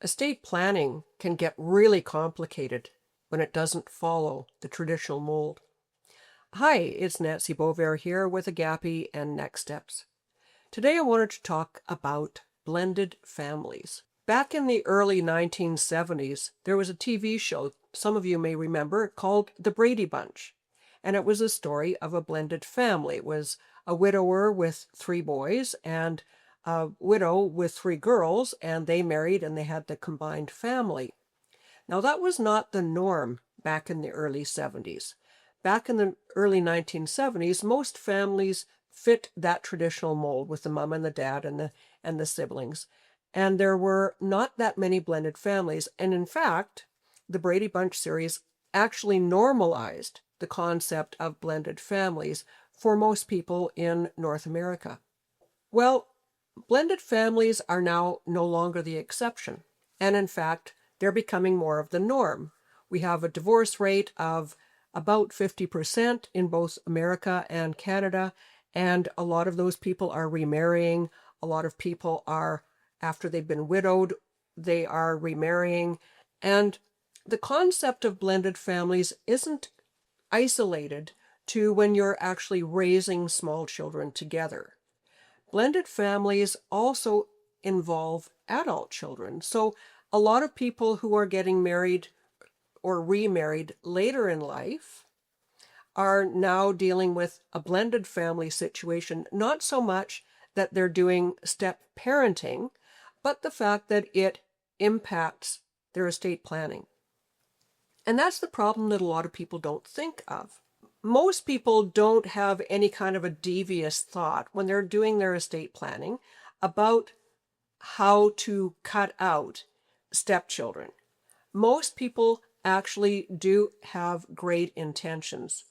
Estate planning can get really complicated when it doesn't follow the traditional mold. Hi, it's Nancy Beauvair here with Agape and NEXsteps. Today I wanted to talk about blended families. Back in the early 1970s, there was a TV show, some of you may remember, called The Brady Bunch. And it was a story of a blended family. It was a widower with 3 boys and a widow with 3 girls, and they married and they had the combined family. Now, that was not the norm back in the early 70s. Back in the early 1970s, most families fit that traditional mold with the mom and the dad and the siblings. And there were not that many blended families. And in fact, the Brady Bunch series actually normalized the concept of blended families for most people in North America. Well, blended families are now no longer the exception. And in fact, they're becoming more of the norm. We have a divorce rate of about 50% in both America and Canada, and a lot of those people are remarrying. A lot of people are, after they've been widowed, they are remarrying. And the concept of blended families isn't isolated to when you're actually raising small children together. Blended families also involve adult children. So a lot of people who are getting married or remarried later in life are now dealing with a blended family situation, not so much that they're doing step parenting, but the fact that it impacts their estate planning. And that's the problem that a lot of people don't think of. Most people don't have any kind of a devious thought when they're doing their estate planning about how to cut out stepchildren. Most people actually do have great intentions.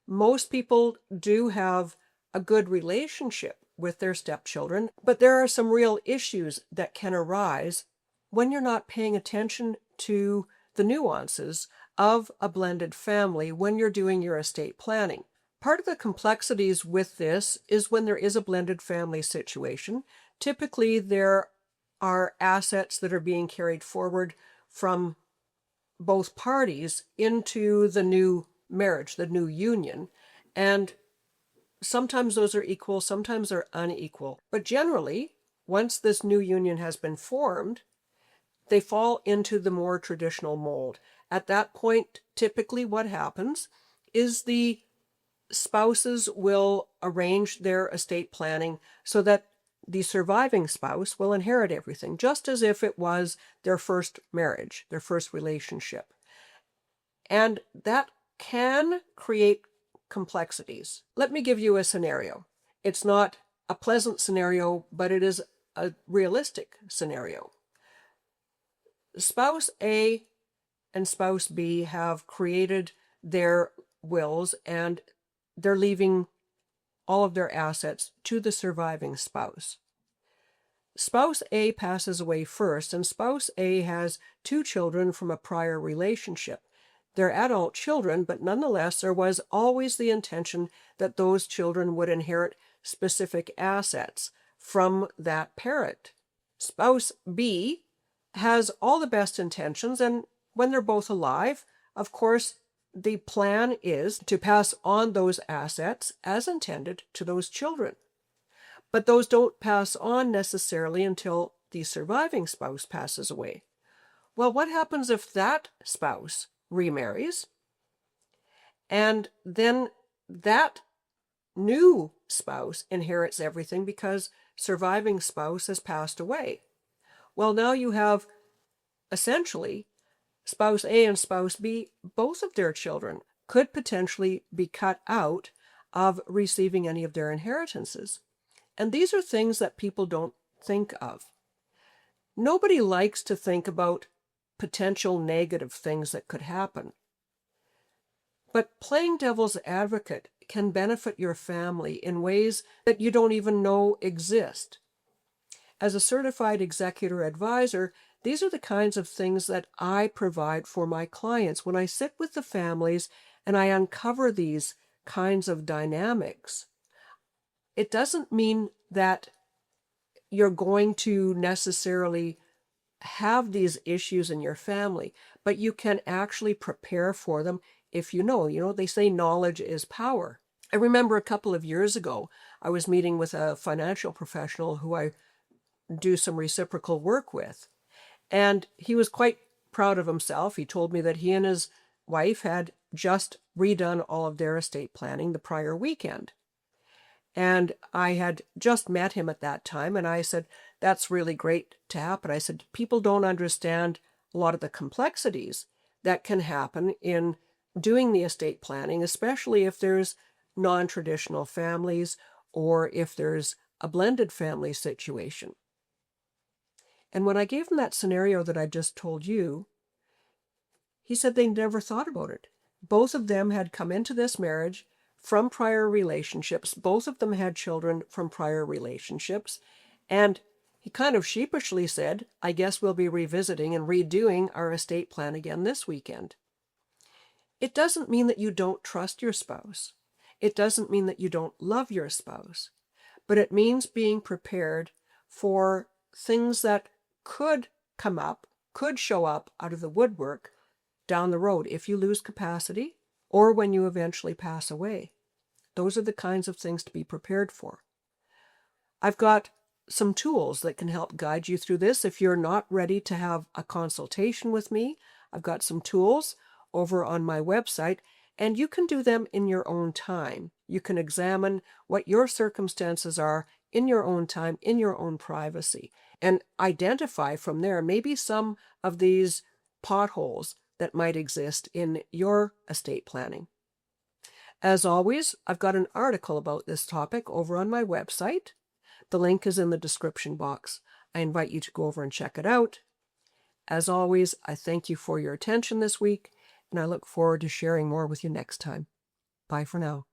Most people do have a good relationship with their stepchildren, but there are some real issues that can arise when you're not paying attention to the nuances of a blended family when you're doing your estate planning. Part of the complexities with this is when there is a blended family situation, typically there are assets that are being carried forward from both parties into the new marriage, the new union, and sometimes those are equal, sometimes they're unequal. But generally, once this new union has been formed, they fall into the more traditional mold. At that point, typically what happens is the spouses will arrange their estate planning so that the surviving spouse will inherit everything, just as if it was their first marriage, their first relationship. And that can create complexities. Let me give you a scenario. It's not a pleasant scenario, but it is a realistic scenario. Spouse A and spouse B have created their wills and they're leaving all of their assets to the surviving spouse. Spouse A passes away first, and spouse A has 2 children from a prior relationship. They're adult children, but nonetheless, there was always the intention that those children would inherit specific assets from that parent. Spouse B has all the best intentions, and when they're both alive, of course, the plan is to pass on those assets as intended to those children. But those don't pass on necessarily until the surviving spouse passes away. Well, what happens if that spouse remarries and then that new spouse inherits everything because surviving spouse has passed away? Well, now you have essentially spouse A and spouse B, both of their children could potentially be cut out of receiving any of their inheritances. And these are things that people don't think of. Nobody likes to think about potential negative things that could happen. But playing devil's advocate can benefit your family in ways that you don't even know exist. As a certified executor advisor, these are the kinds of things that I provide for my clients when I sit with the families and I uncover these kinds of dynamics. It doesn't mean that you're going to necessarily have these issues in your family, but you can actually prepare for them if you know. You know, they say knowledge is power. I remember a couple of years ago, I was meeting with a financial professional who I do some reciprocal work with, and he was quite proud of himself. He told me that he and his wife had just redone all of their estate planning the prior weekend. And I had just met him at that time, and I said, that's really great to happen. I said, people don't understand a lot of the complexities that can happen in doing the estate planning, especially if there's non-traditional families or if there's a blended family situation. And when I gave him that scenario that I just told you, he said they never thought about it. Both of them had come into this marriage from prior relationships. Both of them had children from prior relationships. And he kind of sheepishly said, I guess we'll be revisiting and redoing our estate plan again this weekend. It doesn't mean that you don't trust your spouse. It doesn't mean that you don't love your spouse. But it means being prepared for things that could come up, could show up out of the woodwork down the road if you lose capacity or when you eventually pass away. Those are the kinds of things to be prepared for. I've got some tools that can help guide you through this. If you're not ready to have a consultation with me, I've got some tools over on my website, and you can do them in your own time. You can examine what your circumstances are in your own time, in your own privacy, and identify from there maybe some of these potholes that might exist in your estate planning. As always, I've got an article about this topic over on my website. The link is in the description box. I invite you to go over and check it out. As always, I thank you for your attention this week, and I look forward to sharing more with you next time. Bye for now.